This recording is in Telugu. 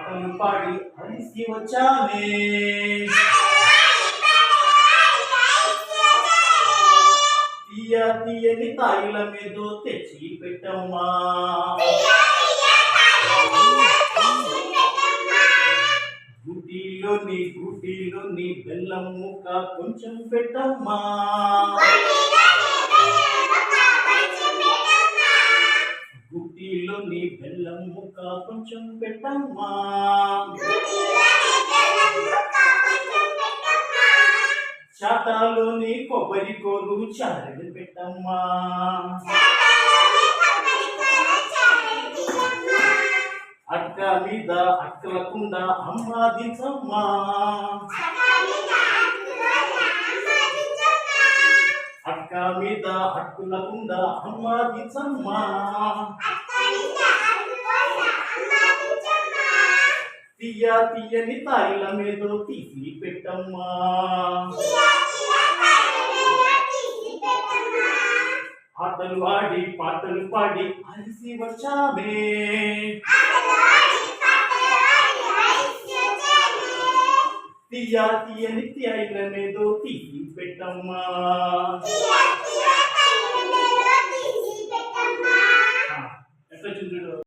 పాటలు పాడి అలిసి వచ్చామే. తీయ తీయని తాయిలమేదో తెచ్చి పెట్టమ్మా. గుడ్డిలోని బెల్లం ముక్క కొంచెం పెట్టమ్మా. గుడ్డిలోని బెల్లం ముక్క కొంచెం పెట్టమ్మా. చాటాలోని కొబ్బరి కోరు చారలు పెట్టమ్మా. అక్క మీద అక్కలకుండా అమ్మాదించమ్మా. అక్క మీద అక్కులకుండా అమ్మాదించమ్మా. తీయ తీయని తాయిలమేదో తీసి పెట్టమ్మా. ఆటలు ఆడి పాటలు పాడి అలిసి వచ్చామే. తీయ తీయని తాయిలమేదో తీసి పెట్టమ్మా.